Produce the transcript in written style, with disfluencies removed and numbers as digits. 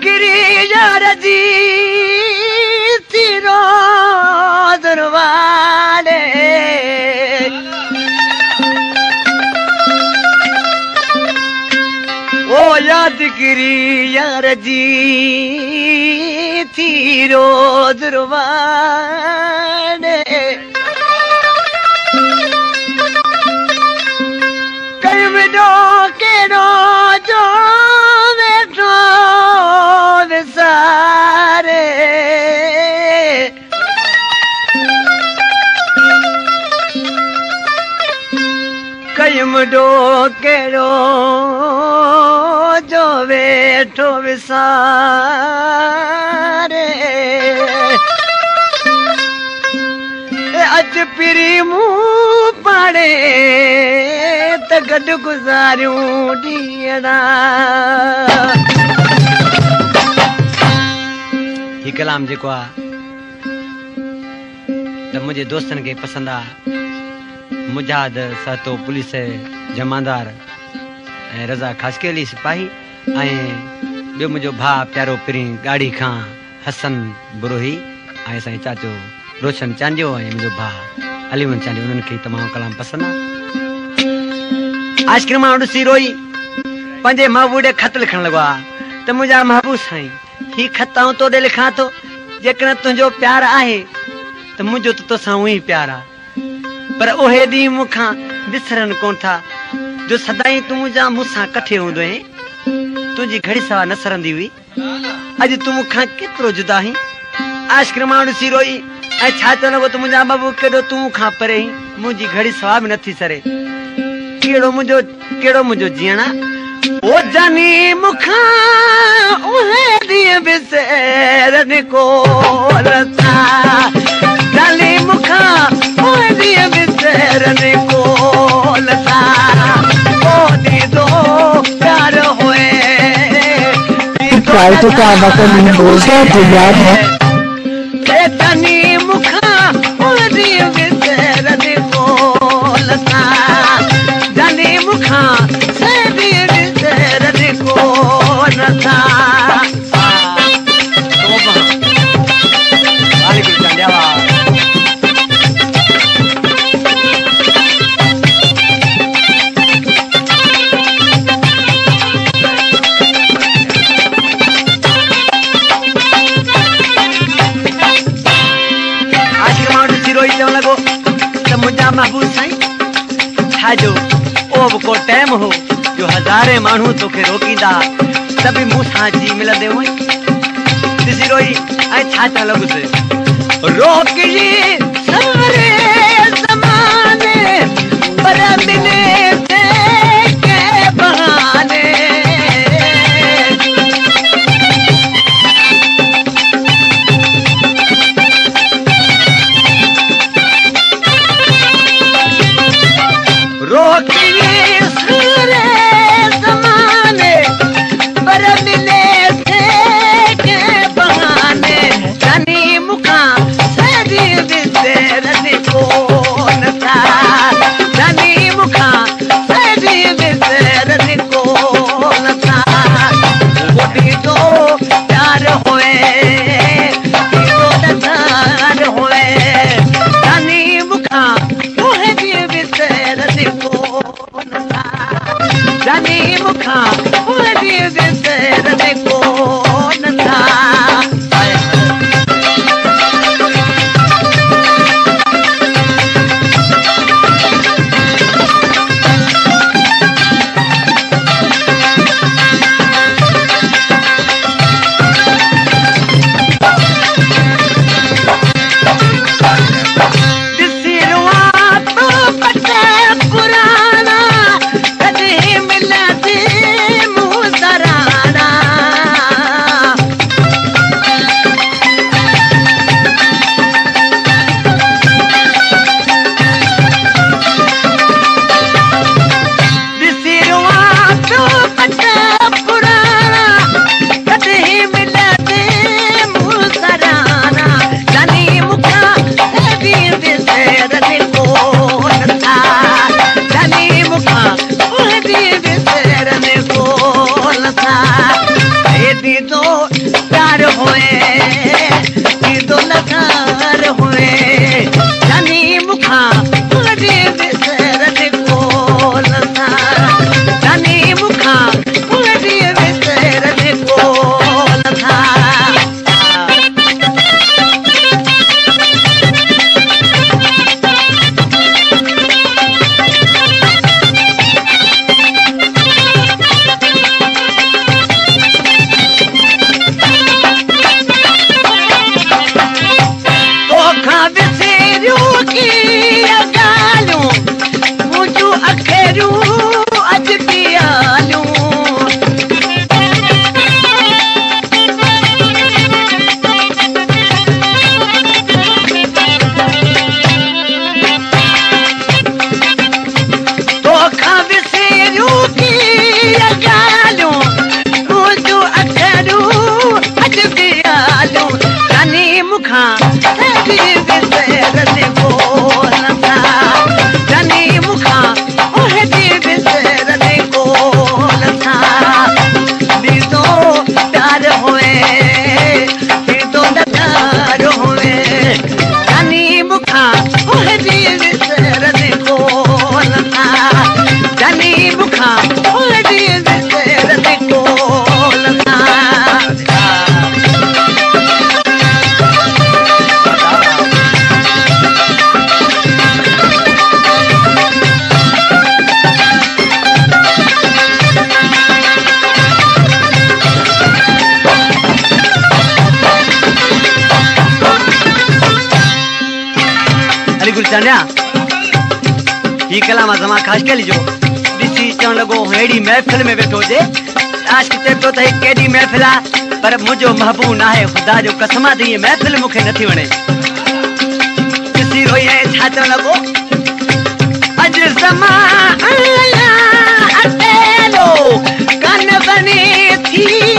गिरी यार जी तीरो दरवाले ओ यादगिरी यार जी तीरो दरवाले कई मिलो केड़ो जो बैठो विसारे कई मिलो केड़ो जो बैठो विसारे अज पिरी मुंह पाड़े त गॾु गुज़ारियूं ॾींहं ही कलाम जेको आहे त मुंहिंजे दोस्तनि खे पसंदि आहे मुजाहिद सहतो पुलिस जमादार ऐं रज़ा ख़ासके अली सिपाही ऐं ॿियो मुंहिंजो भाउ प्यारो पिरी गाड़ी खां हसन बुरोही ऐं साईं चाचो रोशन चांडियो ऐं मुंहिंजो भाउ अलीमन चांडियो उन्हनि खे तमामु कलाम पसंदि आहे आइस्क्रीम ॾिसी रोई पंहिंजे महबूब ॾे ख़त लिखण लॻो आहे त मुंहिंजा महबूब साईं ही ख़त आऊं तोॾे लिखां थो जेकॾहिं तुंहिंजो प्यारु आहे त मुंहिंजो त तोसां उहो ई प्यारु आहे पर उहे ॾींहं मूंखां विसरनि कोन था जो सदाईं तूं मुंहिंजा मूंसां कठे हूंदो आहीं तुंहिंजी घड़ी सवा न सरंदी हुई अॼु तूं मूंखां केतिरो जुदा आहीं आइस्क्रीम ॾिसी रोई ऐं छा चवण लॻो त मुंहिंजा महबूब केॾो तूं मूंखां परे आहीं मुंहिंजी घड़ी सवा बि नथी सरे केड़ो मुंहिंजो जीअणा ओ जानी मूंखां उहे ॾींहं विसरनि कोन था जानी मूंखां उहे ॾींहं विसरनि कोन था ओ ॾींदो प्यार हुए तो का वक्त नहीं बोलता तो याद है जानी मूंखां उहे ॾींहं विसरनि कोन था जानी मूंखां महबूब साईं छाजो ओ को टाइम हो जो हज़ारे माण्हू तोखे रोकींदा सभी मूंसां जी मिलंदे हुई ॾिसी रोई ऐं छा चवण लॻुसि रोकी सवरे ज़माने पर मिले थे के बहाने रोकी सवरे ज़माने पर मिले थे के बहाने जानी मूंखां सॼी विसरनि कोन था जानी मूंखां सॼी विसरनि कोन था वो ॾींदो प्यार हुए ॾींदो नज़ार हुए जानी मूंखां उहे ॾींहं विसरनि कोन था जानी मूंखां उहे ॾींहं विसरनि कोन था अली गुलचान्या ही कलाम जमा ख़ास के लिजो दिसी चवण लगो हेड़ी महफिल में बैठो जे आशिक ते तो त केडी महफिल आ पर मुझो महबूब ना है खुदा जो कसम थी ये महफिल मुखे नथी वणे दिसी रोई है छा चवण लगो अज समा अल्लाह अटेलो कन बनी थी